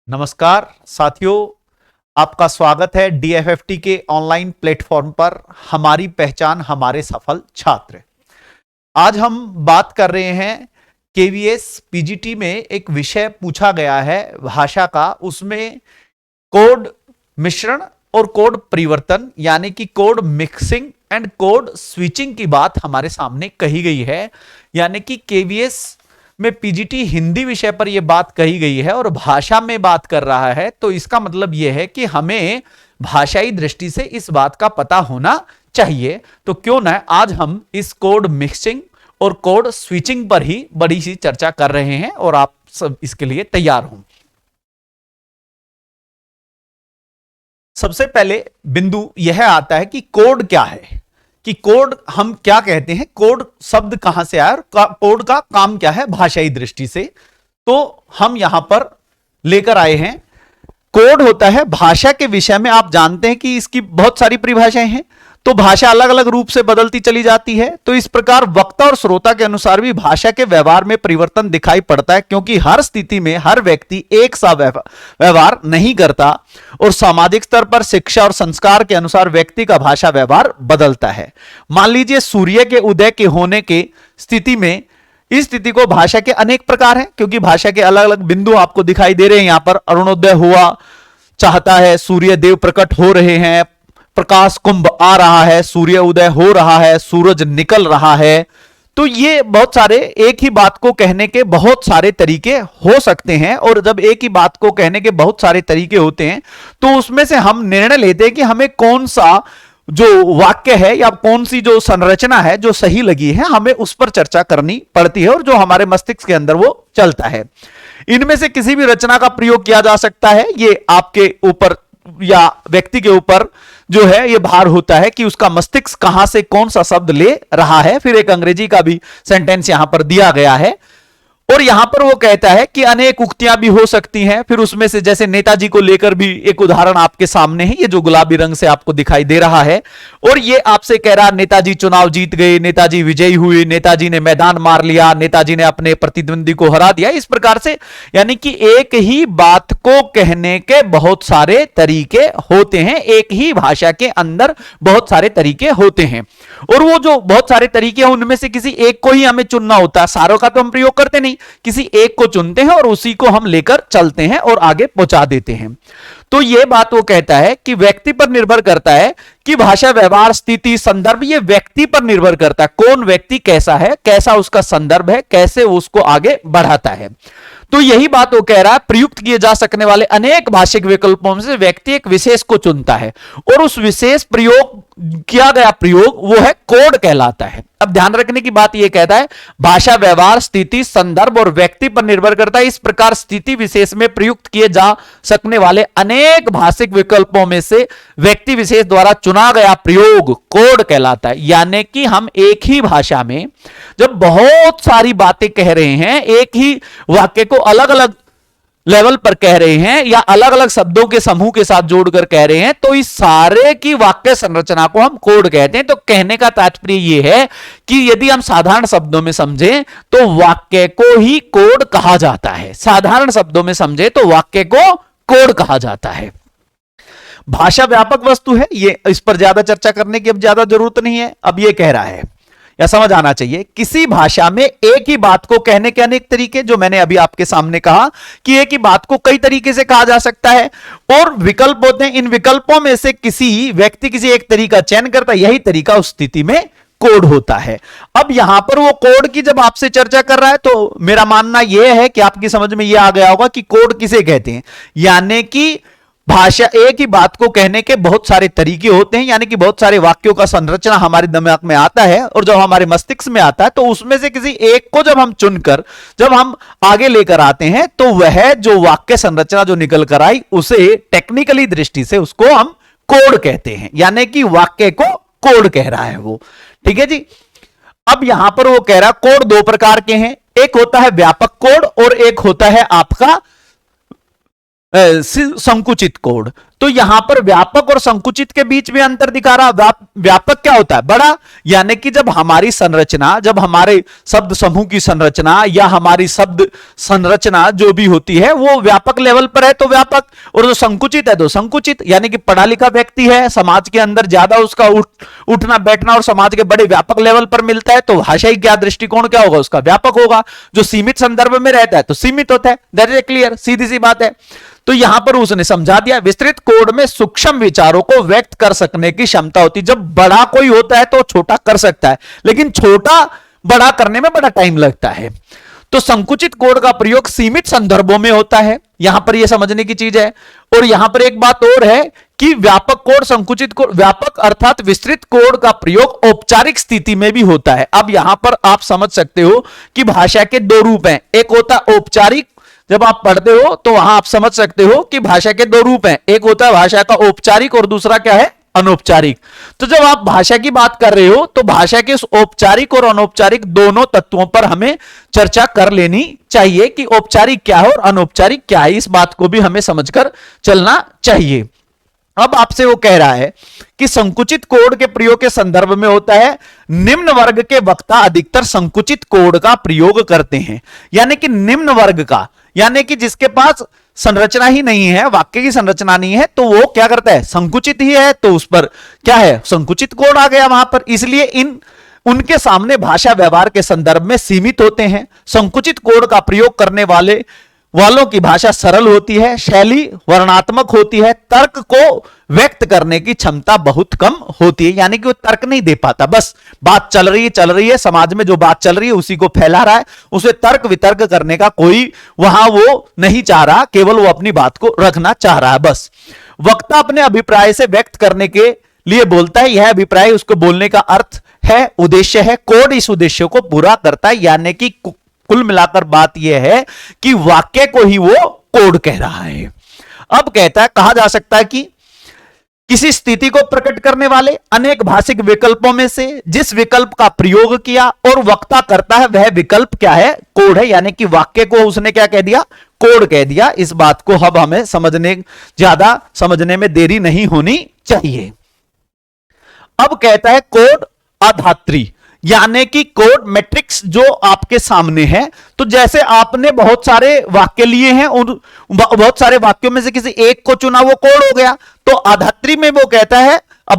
नमस्कार साथियों, आपका स्वागत है डीएफएफटी के ऑनलाइन प्लेटफॉर्म पर। हमारी पहचान हमारे सफल छात्र। आज हम बात कर रहे हैं केवीएस पीजीटी में एक विषय पूछा गया है भाषा का, उसमें कोड मिश्रण और कोड परिवर्तन यानी कि code mixing and code switching की बात हमारे सामने कही गई है। यानी कि केवीएस में पीजीटी हिंदी विषय पर यह बात कही गई है और भाषा में बात कर रहा है, तो इसका मतलब यह है कि हमें भाषाई दृष्टि से इस बात का पता होना चाहिए। तो क्यों ना आज हम इस कोड मिक्सिंग और कोड स्विचिंग पर ही बड़ी सी चर्चा कर रहे हैं और आप सब इसके लिए तैयार हों। सबसे पहले बिंदु यह आता है कि कोड क्या है, कि कोड हम क्या कहते हैं, कोड शब्द कहां से आया और कोड का काम क्या है भाषाई दृष्टि से। तो हम यहां पर लेकर आए हैं, कोड होता है भाषा के विषय में। आप जानते हैं कि इसकी बहुत सारी परिभाषाएं हैं, तो भाषा अलग अलग रूप से बदलती चली जाती है। तो इस प्रकार वक्ता और श्रोता के अनुसार भी भाषा के व्यवहार में परिवर्तन दिखाई पड़ता है, क्योंकि हर स्थिति में हर व्यक्ति एक सा व्यवहार नहीं करता और सामाजिक स्तर पर शिक्षा और संस्कार के अनुसार व्यक्ति का भाषा व्यवहार बदलता है। मान लीजिए सूर्य के उदय के होने के स्थिति में, इस स्थिति को भाषा के अनेक प्रकार हैं, क्योंकि भाषा के अलग अलग बिंदु आपको दिखाई दे रहे हैं। यहां पर अरुणोदय हुआ चाहता है, सूर्य देव प्रकट हो रहे हैं, प्रकाश कुंभ आ रहा है, सूर्य उदय हो रहा है, सूरज निकल रहा है। तो ये बहुत सारे एक ही बात को कहने के बहुत सारे तरीके हो सकते हैं, और जब एक ही बात को कहने के बहुत सारे तरीके होते हैं तो उसमें से हम निर्णय लेते हैं कि हमें कौन सा जो वाक्य है या कौन सी जो संरचना है जो सही लगी है, हमें उस पर चर्चा करनी पड़ती है और जो हमारे मस्तिष्क के अंदर वो चलता है। इनमें से किसी भी रचना का प्रयोग किया जा सकता है, ये आपके ऊपर या व्यक्ति के ऊपर जो है ये भार होता है कि उसका मस्तिष्क कहां से कौन सा शब्द ले रहा है। फिर एक अंग्रेजी का भी सेंटेंस यहां पर दिया गया है और यहां पर वो कहता है कि अनेक उक्तियां भी हो सकती हैं। फिर उसमें से जैसे नेताजी को लेकर भी एक उदाहरण आपके सामने है, ये जो गुलाबी रंग से आपको दिखाई दे रहा है, और ये आपसे कह रहा नेताजी चुनाव जीत गए, नेताजी विजयी हुए, नेताजी ने मैदान मार लिया, नेताजी ने अपने प्रतिद्वंदी को हरा दिया। इस प्रकार से यानी कि एक ही बात को कहने के बहुत सारे तरीके होते हैं, एक ही भाषा के अंदर बहुत सारे तरीके होते हैं, और वो जो बहुत सारे तरीके हैं उनमें से किसी एक को ही हमें चुनना होता है। सारों का तो हम प्रयोग करते नहीं, किसी एक को चुनते हैं और उसी को हम लेकर चलते हैं और आगे पहुंचा देते हैं। तो यह बात वो कहता है कि व्यक्ति पर निर्भर करता है कि भाषा व्यवहार स्थिति संदर्भ ये व्यक्ति पर निर्भर करता है, कौन व्यक्ति कैसा है, कैसा उसका संदर्भ है, कैसे उसको आगे बढ़ाता है। तो यही बात वो कह रहा है, प्रयुक्त किए जा सकने वाले अनेक भाषिक विकल्पों में से व्यक्ति एक विशेष को चुनता है और उस विशेष प्रयोग किया गया प्रयोग वो है कोड कहलाता है। अब ध्यान रखने की बात यह कहता है भाषा व्यवहार स्थिति संदर्भ और व्यक्ति पर निर्भर करता है। इस प्रकार स्थिति विशेष में प्रयुक्त किए जा सकने वाले अनेक भाषिक विकल्पों में से व्यक्ति विशेष द्वारा चुना गया प्रयोग कोड कहलाता है। यानी कि हम एक ही भाषा में जब बहुत सारी बातें कह रहे हैं, एक ही वाक्य को अलग अलग लेवल पर कह रहे हैं या अलग अलग शब्दों के समूह के साथ जोड़कर कह रहे हैं, तो इस सारे की वाक्य संरचना को हम कोड कहते हैं। तो कहने का तात्पर्य यह है कि यदि हम साधारण शब्दों में समझें तो वाक्य को ही कोड कहा जाता है, साधारण शब्दों में समझे तो वाक्य को कोड कहा जाता है। भाषा व्यापक वस्तु है, ये इस पर ज्यादा चर्चा करने की अब ज्यादा जरूरत नहीं है। अब ये कह रहा है या समझ आना चाहिए, किसी भाषा में एक ही बात को कहने के अनेक तरीके, जो मैंने अभी आपके सामने कहा कि एक ही बात को कई तरीके से कहा जा सकता है और विकल्प होते हैं। इन विकल्पों में से किसी व्यक्ति किसी एक तरीका चयन करता है, यही तरीका उस स्थिति में कोड होता है। अब यहां पर वो कोड की जब आपसे चर्चा कर रहा है तो मेरा मानना यह है कि आपकी समझ में यह आ गया होगा कि कोड किसे कहते हैं। यानी कि भाषा एक ही बात को कहने के बहुत सारे तरीके होते हैं, यानी कि बहुत सारे वाक्यों का संरचना हमारे दिमाग में आता है और जब हमारे मस्तिष्क में आता है तो उसमें से किसी एक को जब हम चुनकर जब हम आगे लेकर आते हैं तो वह जो वाक्य संरचना जो निकल कर आई उसे टेक्निकली दृष्टि से उसको हम कोड कहते हैं। यानी कि वाक्य को कोड कह रहा है वो, ठीक है जी। अब यहां पर वो कह रहा है कोड दो प्रकार के हैं, एक होता है व्यापक कोड और एक होता है आपका संकुचित कोड। तो यहां पर व्यापक और संकुचित के बीच में अंतर दिखा रहा। व्यापक क्या होता है? बड़ा, यानी कि जब हमारी संरचना, जब हमारे शब्द समूह की संरचना या हमारी शब्द संरचना जो भी होती है वो व्यापक लेवल पर है तो व्यापक, और जो संकुचित है तो संकुचित, यानी कि पढ़ा लिखा व्यक्ति है, समाज के अंदर ज्यादा उसका उठना बैठना और समाज के बड़े व्यापक लेवल पर मिलता है तो भाषाई क्या दृष्टिकोण क्या होगा? उसका व्यापक होगा। जो सीमित संदर्भ में रहता है तो सीमित होता है। दैट इज क्लियर, सीधी सी बात है। तो यहां पर उसने समझा दिया, विस्तृत कोड में सूक्ष्म विचारों को व्यक्त कर सकने की क्षमता होती है। जब बड़ा कोई होता है तो छोटा कर सकता है, लेकिन छोटा बड़ा करने में बड़ा टाइम लगता है। तो संकुचित कोड का प्रयोग सीमित संदर्भों में होता है, यहां पर यह समझने की चीज है। और यहां पर एक बात और है कि व्यापक कोड, संकुचित कोड, व्यापक अर्थात विस्तृत कोड का प्रयोग औपचारिक स्थिति में भी होता है। अब यहां पर आप समझ सकते हो कि भाषा के दो रूप हैं, एक होता है औपचारिक, जब आप पढ़ते हो तो वहां आप समझ सकते हो कि भाषा के दो रूप हैं, एक होता है भाषा का औपचारिक और दूसरा क्या है? अनौपचारिक। तो जब आप भाषा की बात कर रहे हो तो भाषा के उस औपचारिक और अनौपचारिक दोनों तत्वों पर हमें चर्चा कर लेनी चाहिए कि औपचारिक क्या है और अनौपचारिक क्या है। इस बात को भी हमें समझकर चलना चाहिए। अब आपसे वो कह रहा है कि संकुचित कोड के प्रयोग के संदर्भ में होता है, निम्न वर्ग के वक्ता अधिकतर संकुचित कोड का प्रयोग करते हैं। यानी कि निम्न वर्ग का, यानी कि जिसके पास संरचना ही नहीं है, वाक्य की संरचना नहीं है, तो वो क्या करता है? संकुचित ही है, तो उस पर क्या है? संकुचित कोड आ गया वहां पर। इसलिए उनके सामने भाषा व्यवहार के संदर्भ में सीमित होते हैं। संकुचित कोड का प्रयोग करने वालों की भाषा सरल होती है, शैली वर्णात्मक होती है, तर्क को व्यक्त करने की क्षमता बहुत कम होती है। यानी कि वो तर्क नहीं दे पाता, बस बात चल रही है, समाज में जो बात चल रही है उसी को फैला रहा है, उसे तर्क वितर्क करने का कोई वहां वो नहीं चाह रहा, केवल वो अपनी बात को रखना चाह रहा है बस। वक्ता अपने अभिप्राय से व्यक्त करने के लिए बोलता है, यह अभिप्राय उसको बोलने का अर्थ है, उद्देश्य है। कोड इस उद्देश्य को पूरा करता है। यानी कि कुल मिलाकर बात यह है कि वाक्य को ही वो कोड कह रहा है। अब कहता है, कहा जा सकता है कि किसी स्थिति को प्रकट करने वाले अनेक भाषिक विकल्पों में से जिस विकल्प का प्रयोग किया और वक्ता करता है वह विकल्प क्या है? कोड है। यानी कि वाक्य को उसने क्या कह दिया? कोड कह दिया। इस बात को अब हमें ज्यादा समझने में देरी नहीं होनी चाहिए। अब कहता है कोड अधात्री, यानी कि कोड मैट्रिक्स जो आपके सामने है। तो जैसे आपने बहुत सारे वाक्य लिए हैं, उन बहुत सारे वाक्यों में से किसी एक को चुना, वो कोड हो गया। तो अधात्री में वो कहता है, अब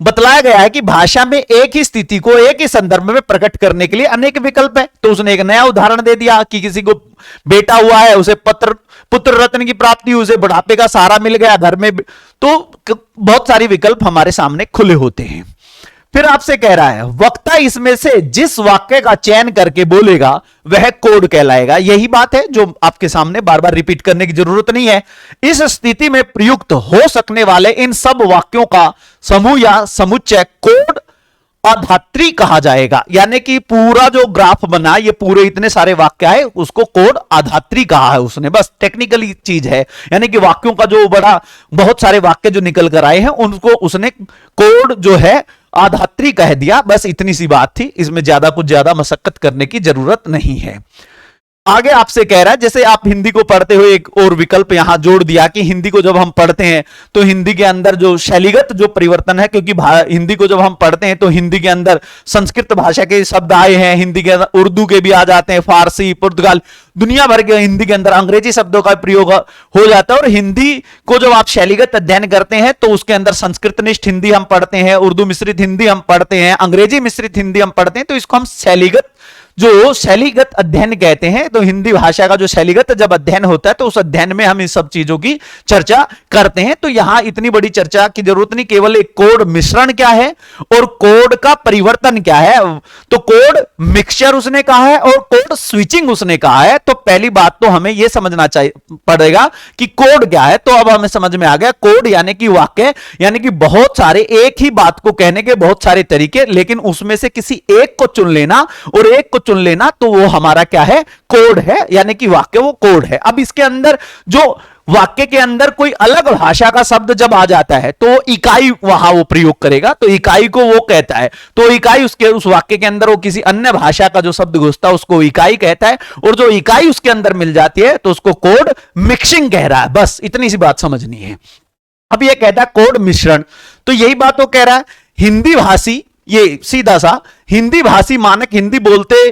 बतलाया गया है कि भाषा में एक ही स्थिति को एक ही संदर्भ में प्रकट करने के लिए अनेक विकल्प है। तो उसने एक नया उदाहरण दे दिया कि किसी को बेटा हुआ है, उसे पुत्र रत्न की प्राप्ति, उसे बुढ़ापे का सहारा मिल गया घर में, तो बहुत सारे विकल्प हमारे सामने खुले होते हैं। फिर आपसे कह रहा है, वक्ता इसमें से जिस वाक्य का चयन करके बोलेगा वह कोड कहलाएगा। यही बात है जो आपके सामने बार बार रिपीट करने की जरूरत नहीं है। इस स्थिति में प्रयुक्त हो सकने वाले इन सब वाक्यों का समूह या समुच्चय कोड अधात्री कहा जाएगा। यानी कि पूरा जो ग्राफ बना, ये पूरे इतने सारे वाक्य आए, उसको कोड अधात्री कहा है उसने। बस टेक्निकली चीज है, यानी कि वाक्यों का जो बहुत सारे वाक्य जो निकल कर आए हैं उनको उसने कोड जो है आधात्री कह दिया। बस इतनी सी बात थी, इसमें कुछ ज्यादा मशक्कत करने की जरूरत नहीं है। आगे आपसे कह रहा है, जैसे आप हिंदी को पढ़ते हुए एक और विकल्प यहां जोड़ दिया कि हिंदी को जब हम पढ़ते हैं तो हिंदी के अंदर जो शैलीगत जो परिवर्तन है, क्योंकि हिंदी को जब हम पढ़ते हैं तो हिंदी के अंदर संस्कृत भाषा के शब्द आए हैं, हिंदी के अंदर उर्दू के भी आ जाते हैं, फारसी, पुर्तगाल, दुनिया भर के हिंदी के अंदर अंग्रेजी शब्दों का प्रयोग हो जाता है। और हिंदी को जब आप शैलीगत अध्ययन करते हैं तो उसके अंदर संस्कृतनिष्ठ हिंदी हम पढ़ते हैं, उर्दू मिश्रित हिंदी हम पढ़ते हैं, अंग्रेजी मिश्रित हिंदी हम पढ़ते हैं। तो इसको हम शैलीगत अध्ययन कहते हैं। तो हिंदी भाषा का जो शैलीगत जब अध्ययन होता है तो उस अध्ययन में हम इन सब चीजों की चर्चा करते हैं। तो यहां इतनी बड़ी चर्चा की जरूरत नहीं, केवल एक कोड मिश्रण क्या है और कोड का परिवर्तन क्या है। तो कोड मिक्सचर उसने कहा है और कोड स्विचिंग उसने कहा है। तो पहली बात तो हमें यह समझना पड़ेगा कि कोड क्या है। तो अब हमें समझ में आ गया, कोड यानी कि वाक्य, यानी कि बहुत सारे एक ही बात को कहने के बहुत सारे तरीके, लेकिन उसमें से किसी एक को चुन लेना और एक को चुन लेना तो वो हमारा क्या है, कोड है, यानी कि वाक्य वो कोड है। अब इसके अंदर जो वाक्य के अंदर कोई अलग भाषा का शब्द जब आ जाता है तो इकाई वहां वो प्रयोग करेगा, तो इकाई को वो कहता है, तो इकाई उसके उस वाक्य के अंदर वो किसी अन्य भाषा का जो शब्द घुसता है उसको इकाई कहता है, और जो इकाई उसके अंदर मिल जाती है तो उसको कोड मिक्सिंग कह रहा है। बस इतनी सी बात समझनी है। अब ये कहता है कोड मिश्रण, तो यही बात वो कह रहा है। हिंदी भाषी, ये सीधा सा हिंदी भाषी मानक हिंदी बोलते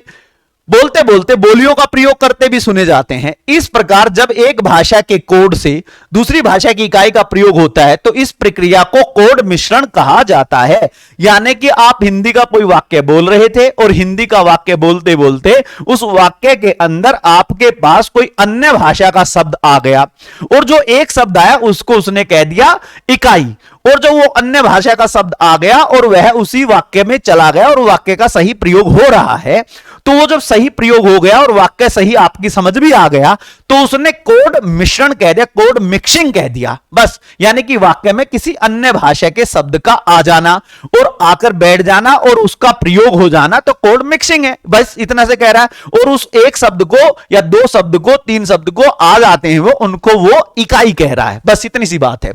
बोलते बोलियों का प्रयोग करते भी सुने जाते हैं। इस प्रकार जब एक भाषा के कोड से दूसरी भाषा की इकाई का प्रयोग होता है तो इस प्रक्रिया को कोड मिश्रण कहा जाता है। यानी कि आप हिंदी का कोई वाक्य बोल रहे थे और हिंदी का वाक्य बोलते बोलते उस वाक्य के अंदर आपके पास कोई अन्य भाषा का शब्द आ गया, और जो एक शब्द आया उसको उसने कह दिया इकाई, और जो वो अन्य भाषा का शब्द आ गया और वह उसी वाक्य में चला गया और वाक्य का सही प्रयोग हो रहा है, तो वो जब सही प्रयोग हो गया और वाक्य सही आपकी समझ भी आ गया तो उसने कोड मिश्रण कह दिया, कोड मिक्सिंग कह दिया। बस, यानी कि वाक्य में किसी अन्य भाषा के शब्द का आ जाना और आकर बैठ जाना और उसका प्रयोग हो जाना तो कोड मिक्सिंग है। बस इतना से कह रहा है। और उस एक शब्द को या दो शब्द को, तीन शब्द को आ जाते हैं वो, उनको वो इकाई कह रहा है। बस इतनी सी बात है।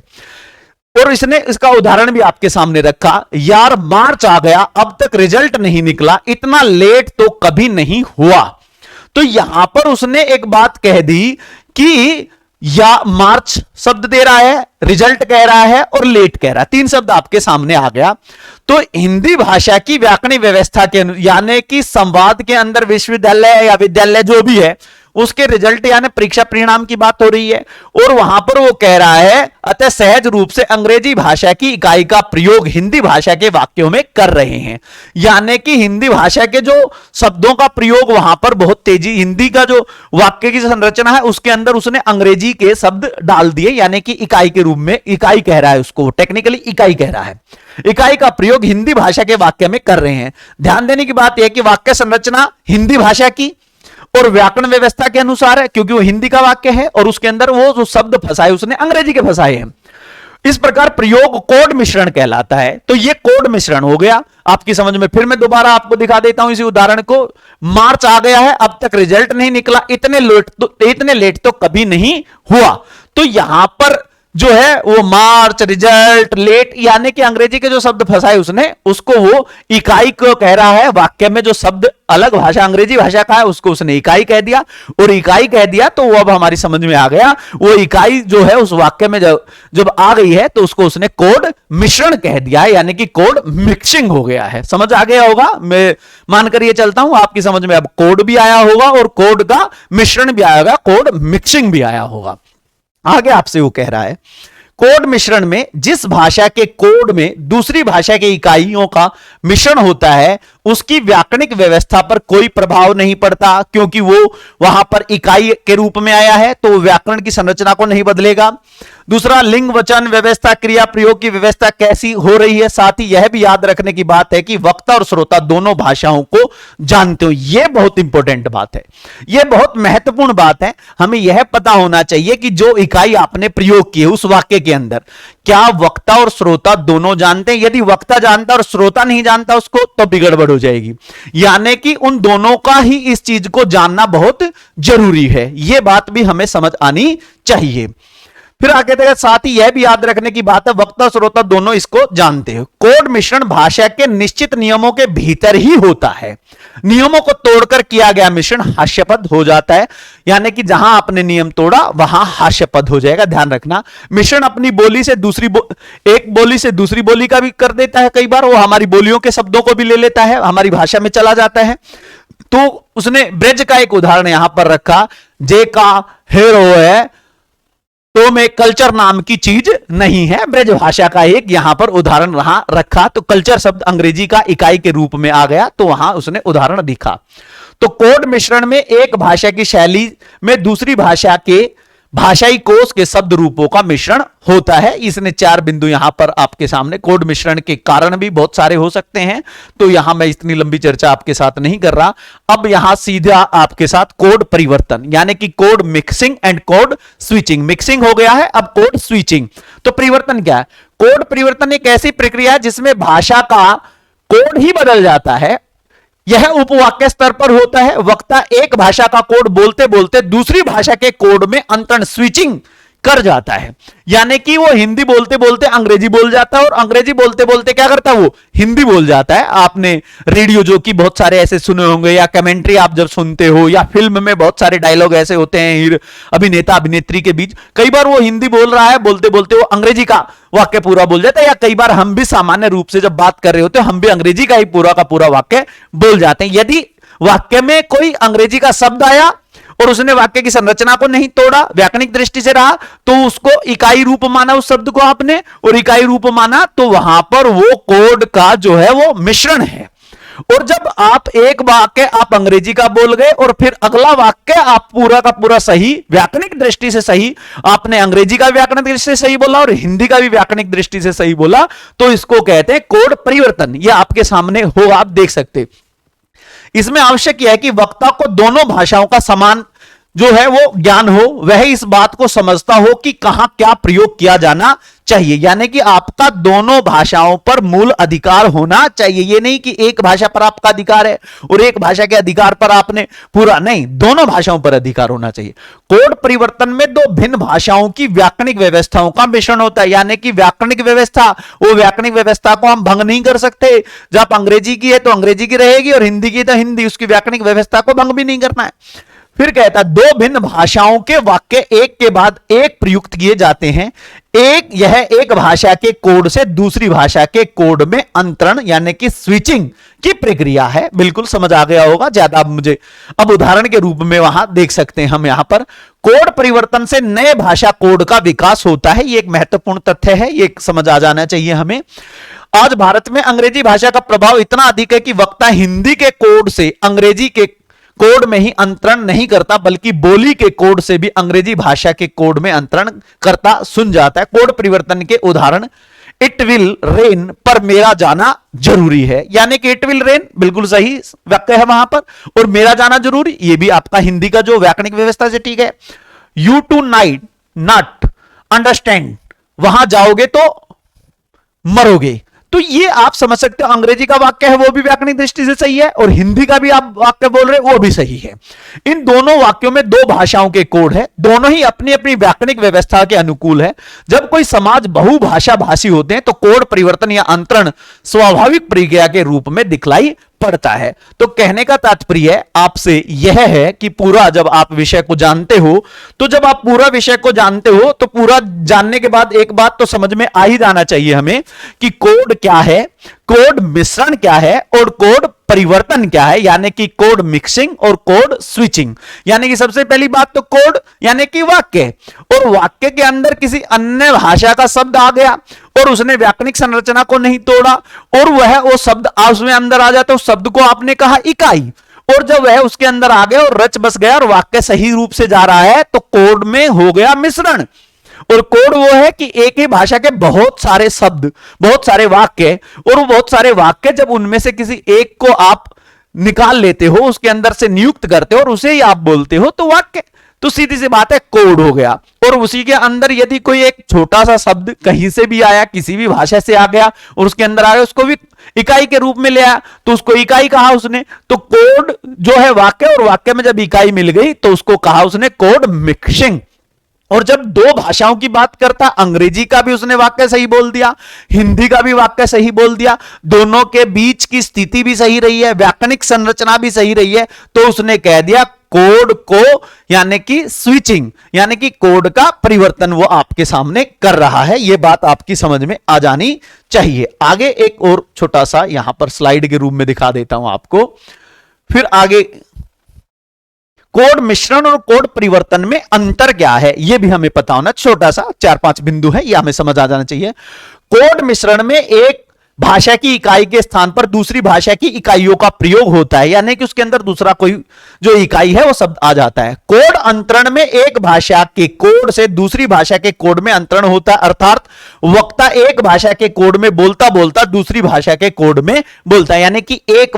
और इसने इसका उदाहरण भी आपके सामने रखा, यार मार्च आ गया अब तक रिजल्ट नहीं निकला, इतना लेट तो कभी नहीं हुआ। तो यहां पर उसने एक बात कह दी कि या मार्च शब्द दे रहा है, रिजल्ट कह रहा है और लेट कह रहा है, तीन शब्द आपके सामने आ गया। तो हिंदी भाषा की व्याकरणिक व्यवस्था के यानी कि संवाद के अंदर विश्वविद्यालय या विद्यालय जो भी है उसके रिजल्ट यानी परीक्षा परिणाम की बात हो रही है, और वहां पर वो कह रहा है अतः सहज रूप से अंग्रेजी भाषा की इकाई का प्रयोग हिंदी भाषा के वाक्यों में कर रहे हैं। यानी कि हिंदी भाषा के जो शब्दों का प्रयोग वहां पर बहुत तेजी, हिंदी का जो वाक्य की संरचना है उसके अंदर उसने अंग्रेजी के शब्द डाल दिए, यानी कि इकाई के रूप में, इकाई कह रहा है उसको, टेक्निकली इकाई कह रहा है। इकाई का प्रयोग हिंदी भाषा के वाक्य में कर रहे हैं। ध्यान देने की बात यह कि वाक्य संरचना हिंदी भाषा की और व्याकरण व्यवस्था के अनुसार है, क्योंकि वो हिंदी का वाक्य है और उसके अंदर वो जो शब्द फंसाए उसने अंग्रेजी के फंसाए हैं। इस प्रकार प्रयोग कोड मिश्रण कहलाता है। तो ये कोड मिश्रण हो गया आपकी समझ में। फिर मैं दोबारा आपको दिखा देता हूं इसी उदाहरण को। मार्च आ गया है अब तक रिजल्ट नहीं निकला, इतने लेट तो कभी नहीं हुआ। तो यहां पर जो है वो मार्च, रिजल्ट, लेट, यानी कि अंग्रेजी के जो शब्द फंसाए उसने, उसको वो इकाई को कह रहा है। वाक्य में जो शब्द अलग भाषा, अंग्रेजी भाषा का है, उसको उसने इकाई कह दिया, और इकाई कह दिया तो वो अब हमारी समझ में आ गया। वो इकाई जो है उस वाक्य में जब आ गई है तो उसको उसने कोड मिश्रण कह दिया है, यानी कि कोड मिक्सिंग हो गया है। समझ आ गया होगा, मैं मानकर ये चलता हूं आपकी समझ में अब कोड भी आया होगा और कोड का मिश्रण भी आया होगा, कोड मिक्सिंग भी आया होगा। आगे आपसे वो कह रहा है कोड मिश्रण में जिस भाषा के कोड में दूसरी भाषा के इकाइयों का मिश्रण होता है उसकी व्याकरणिक व्यवस्था पर कोई प्रभाव नहीं पड़ता, क्योंकि वो वहां पर इकाई के रूप में आया है तो व्याकरण की संरचना को नहीं बदलेगा। दूसरा, लिंग वचन व्यवस्था, क्रिया प्रयोग की व्यवस्था कैसी हो रही है। साथ ही यह भी याद रखने की बात है कि वक्ता और श्रोता दोनों भाषाओं को जानते हो। यह बहुत इंपॉर्टेंट बात है, यह बहुत महत्वपूर्ण बात है। हमें यह पता होना चाहिए कि जो इकाई आपने प्रयोग की है उस वाक्य के अंदर, क्या वक्ता और श्रोता दोनों जानते हैं। यदि वक्ता जानता और श्रोता नहीं जानता उसको तो बिगड़बड़ हो जाएगी। यानी कि उन दोनों का ही इस चीज को जानना बहुत जरूरी है। यह बात भी हमें समझ आनी चाहिए। फिर आगे देखा, साथ ही यह भी याद रखने की बात है वक्ता श्रोता दोनों इसको जानते हैं। कोड मिश्रण भाषा के निश्चित नियमों के भीतर ही होता है। नियमों को तोड़कर किया गया मिश्रण हास्यपद हो जाता है, यानी कि जहां आपने नियम तोड़ा वहां हास्यपद हो जाएगा। ध्यान रखना, मिश्रण अपनी बोली से एक बोली से दूसरी बोली का भी कर देता है। कई बार वो हमारी बोलियों के शब्दों को भी ले लेता है, हमारी भाषा में चला जाता है। तो उसने ब्रज का एक उदाहरण यहां पर रखा, जे का हेरो है तो में कल्चर नाम की चीज नहीं है। ब्रज भाषा का एक यहां पर उदाहरण रखा, तो कल्चर शब्द अंग्रेजी का इकाई के रूप में आ गया, तो वहां उसने उदाहरण दिखा। तो कोड मिश्रण में एक भाषा की शैली में दूसरी भाषा के भाषाई कोश के शब्द रूपों का मिश्रण होता है। इसने 4 बिंदु यहां पर आपके सामने। कोड मिश्रण के कारण भी बहुत सारे हो सकते हैं, तो यहां मैं इतनी लंबी चर्चा आपके साथ नहीं कर रहा। अब यहां सीधा आपके साथ कोड परिवर्तन, यानी कि code mixing and code switching. Mixing हो गया है, अब कोड स्विचिंग। तो परिवर्तन क्या है? कोड परिवर्तन एक ऐसी प्रक्रिया है जिसमें भाषा का कोड ही बदल जाता है, यह उपवाक्य स्तर पर होता है। वक्ता एक भाषा का कोड बोलते बोलते दूसरी भाषा के कोड में अंतरण स्विचिंग कर जाता है, यानी कि वो हिंदी बोलते बोलते अंग्रेजी बोल जाता है और अंग्रेजी बोलते बोलते क्या करता है, वो हिंदी बोल जाता है। आपने रेडियो जो कि बहुत सारे ऐसे सुने होंगे, या कमेंट्री आप जब सुनते हो, या फिल्म में बहुत सारे डायलॉग ऐसे होते हैं अभिनेता अभिनेत्री के बीच, कई बार वो हिंदी बोल रहा है, बोलते बोलते वो अंग्रेजी का वाक्य पूरा बोल जाता है। या कई बार हम भी सामान्य रूप से जब बात कर रहे होते हैं, हम भी अंग्रेजी का ही पूरा का पूरा वाक्य बोल जाते हैं। यदि वाक्य में कोई अंग्रेजी का शब्द आया और उसने वाक्य की संरचना को नहीं तोड़ा, व्याकरणिक दृष्टि से रहा, तो उसको इकाई रूप माना उस शब्द को आपने, और इकाई रूप माना तो वहां पर वो कोड का जो है वो मिश्रण है। और जब आप एक वाक्य आप अंग्रेजी का बोल गए और फिर अगला वाक्य आप पूरा का पूरा सही व्याकरणिक दृष्टि से सही, आपने अंग्रेजी का व्याकरणिक दृष्टि से सही बोला और हिंदी का भी व्याकरणिक दृष्टि से सही बोला, तो इसको कहते हैं कोड परिवर्तन। यह आपके सामने हो, आप देख सकते। इसमें आवश्यक यह है कि वक्ता को दोनों भाषाओं का समान जो है वो ज्ञान हो, वह इस बात को समझता हो कि कहां क्या प्रयोग किया जाना चाहिए, यानी कि आपका दोनों भाषाओं पर मूल अधिकार होना चाहिए। ये नहीं कि एक भाषा पर आपका अधिकार है और एक भाषा के अधिकार पर आपने पूरा, नहीं, दोनों भाषाओं पर अधिकार होना चाहिए। कोड परिवर्तन में दो भिन्न भाषाओं की व्याकरणिक व्यवस्थाओं का मिश्रण होता है, यानी कि व्याकरणिक व्यवस्था, वो व्याकरणिक व्यवस्था को हम भंग नहीं कर सकते। जब अंग्रेजी की है तो अंग्रेजी की रहेगी और हिंदी की तो हिंदी, उसकी व्याकरणिक व्यवस्था को भंग भी नहीं करना है। फिर कहता है दो भिन्न भाषाओं के वाक्य एक के बाद एक प्रयुक्त किए जाते हैं। यह एक भाषा के कोड से दूसरी भाषा के कोड में अंतरण यानी कि स्विचिंग की प्रक्रिया है। बिल्कुल समझ आ गया होगा, ज्यादा मुझे अब उदाहरण के रूप में वहां देख सकते हैं हम। यहां पर कोड परिवर्तन से नए भाषा कोड का विकास होता है, यह एक महत्वपूर्ण तथ्य है, यह समझ आ जाना चाहिए हमें। आज भारत में अंग्रेजी भाषा का प्रभाव इतना अधिक है कि वक्ता हिंदी के कोड से अंग्रेजी के कोड में ही अंतरण नहीं करता, बल्कि बोली के कोड से भी अंग्रेजी भाषा के कोड में अंतरण करता सुन जाता है। कोड परिवर्तन के उदाहरण, इट विल रेन पर मेरा जाना जरूरी है, यानी कि इट विल रेन बिल्कुल सही वाक्य है वहां पर, और मेरा जाना जरूरी, ये भी आपका हिंदी का जो व्याकरणिक व्यवस्था से ठीक है। You tonight not understand, वहां जाओगे तो मरोगे, तो ये आप समझ सकते हो अंग्रेजी का वाक्य है वो भी व्याकरणिक दृष्टि से सही है, और हिंदी का भी आप वाक्य बोल रहे हो वो भी सही है। इन दोनों वाक्यों में दो भाषाओं के कोड है, दोनों ही अपनी अपनी व्याकरणिक व्यवस्था के अनुकूल है। जब कोई समाज बहुभाषा भाषी होते हैं तो कोड परिवर्तन या अंतरण स्वाभाविक प्रक्रिया के रूप में दिखलाई पड़ता है। तो कहने का तात्पर्य आपसे यह है कि पूरा जब आप विषय को जानते हो, तो जब आप पूरा विषय को जानते हो तो पूरा जानने के बाद एक बात तो समझ में आ ही जाना चाहिए हमें कि कोड क्या है, कोड मिश्रण क्या है और कोड परिवर्तन क्या है, यानी कि कोड मिक्सिंग और कोड स्विचिंग। यानी कि सबसे पहली बात तो कोड यानी कि वाक्य, और वाक्य के अंदर किसी अन्य भाषा का शब्द आ गया और उसने व्याकरणिक संरचना को नहीं तोड़ा और वह वो शब्द उसमें अंदर आ जाता है, उस शब्द को आपने कहा इकाई, और जब वह उसके अंदर आ गया और रच बस गया और वाक्य सही रूप से जा रहा है तो कोड में हो गया मिश्रण। और कोड वो है कि एक ही भाषा के बहुत सारे शब्द, बहुत सारे वाक्य, और वो बहुत सारे वाक्य जब उनमें से किसी एक को आप निकाल लेते हो, उसके अंदर से नियुक्त करते हो और उसे ही आप बोलते हो तो वाक्य, तो सीधी सी बात है कोड हो गया। और उसी के अंदर यदि कोई एक छोटा सा शब्द कहीं से भी आया, किसी भी भाषा से आ गया और उसके अंदर आ गया, उसको भी इकाई के रूप में ले आया तो उसको इकाई कहा उसने, तो कोड जो है वाक्य, और वाक्य में जब इकाई मिल गई तो उसको कहा उसने कोड मिक्सिंग। और जब दो भाषाओं की बात करता, अंग्रेजी का भी उसने वाक्य सही बोल दिया, हिंदी का भी वाक्य सही बोल दिया, दोनों के बीच की स्थिति भी सही रही है, व्याकरणिक संरचना भी सही रही है, तो उसने कह दिया कोड को यानी कि स्विचिंग, यानी कि कोड का परिवर्तन वो आपके सामने कर रहा है। यह बात आपकी समझ में आ जानी चाहिए। आगे एक और छोटा सा यहां पर स्लाइड के रूप में दिखा देता हूं आपको। फिर आगे कोड मिश्रण और कोड परिवर्तन में अंतर क्या है यह भी हमें पता होना, छोटा सा 4-5 बिंदु है, यह हमें समझ आ जाना चाहिए। कोड मिश्रण में एक भाषा की इकाई के स्थान पर दूसरी भाषा की इकाइयों का प्रयोग होता है, यानी कि उसके अंदर दूसरा कोई जो इकाई है वो शब्द आ जाता है। कोड अंतरण में एक भाषा के कोड से दूसरी भाषा के कोड में अंतरण होता है, अर्थात वक्ता एक भाषा के कोड में बोलता बोलता दूसरी भाषा के कोड में बोलता है, यानी कि एक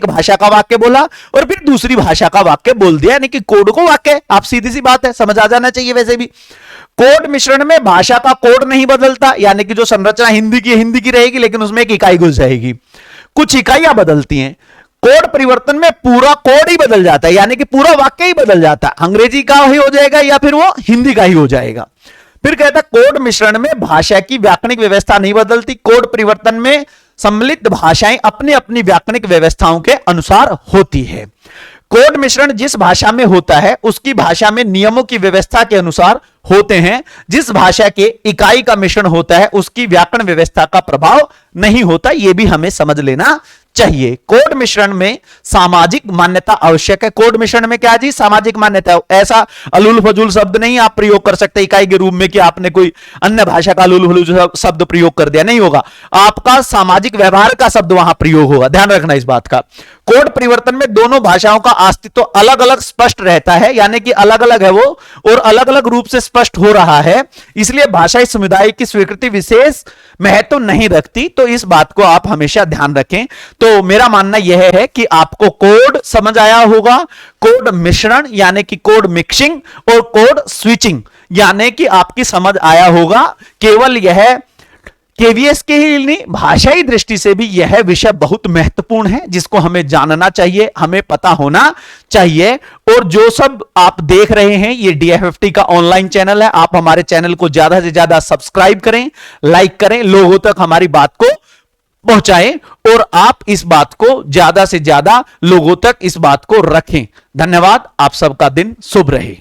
भाषा का वाक्य बोला और फिर दूसरी भाषा का वाक्य बोल दिया, यानी कि कोड को वाक्य। आप सीधी सी बात है, समझ आ जाना चाहिए। वैसे भी कोड मिश्रण में भाषा का कोड नहीं बदलता, यानी कि जो संरचना हिंदी की रहेगी लेकिन उसमें एक इकाई घुस जाएगी, कुछ इकाइयां बदलती हैं। कोड परिवर्तन में पूरा कोड ही बदल जाता है, यानी कि पूरा वाक्य ही बदल जाता है, अंग्रेजी का ही हो जाएगा या फिर वो हिंदी का ही हो जाएगा। फिर कहता है कोड मिश्रण में भाषा की व्याकरणिक व्यवस्था नहीं बदलती, कोड परिवर्तन में सम्मिलित भाषाएं अपनी अपनी व्याकरणिक व्यवस्थाओं के अनुसार होती है। कोड मिश्रण जिस भाषा में होता है उसकी भाषा में नियमों की व्यवस्था के अनुसार होते हैं, जिस भाषा के इकाई का मिश्रण होता है उसकी व्याकरण व्यवस्था का प्रभाव नहीं होता, यह भी हमें समझ लेना चाहिए। कोड मिश्रण में सामाजिक मान्यता आवश्यक है। कोड मिश्रण में क्या जी, सामाजिक मान्यता। ऐसा अलूल फजूल शब्द नहीं आप प्रयोग कर सकते इकाई के रूप में कि आपने कोई अन्य भाषा का अलूल फजूल शब्द प्रयोग कर दिया, नहीं होगा। आपका सामाजिक व्यवहार का शब्द वहां प्रयोग होगा, ध्यान रखना इस बात का। कोड परिवर्तन में दोनों भाषाओं का अस्तित्व अलग अलग स्पष्ट रहता है, यानी कि अलग अलग है वो और अलग अलग रूप से स्पष्ट हो रहा है, इसलिए भाषाई समुदाय की स्वीकृति विशेष महत्व नहीं रखती। तो इस बात को आप हमेशा ध्यान रखें। तो मेरा मानना यह है कि आपको कोड समझ आया होगा, कोड मिश्रण यानी कि कोड मिक्सिंग और कोड स्विचिंग यानी कि आपकी समझ आया होगा। केवल यह केवीएस के ही नहीं, भाषाई दृष्टि से भी यह विषय बहुत महत्वपूर्ण है जिसको हमें जानना चाहिए, हमें पता होना चाहिए। और जो सब आप देख रहे हैं ये DFFT का ऑनलाइन चैनल है, आप हमारे चैनल को ज्यादा से ज्यादा सब्सक्राइब करें, लाइक करें, लोगों तक हमारी बात को पहुंचाएं और आप इस बात को ज्यादा से ज्यादा लोगों तक इस बात को रखें। धन्यवाद, आप सबका दिन शुभ रहे।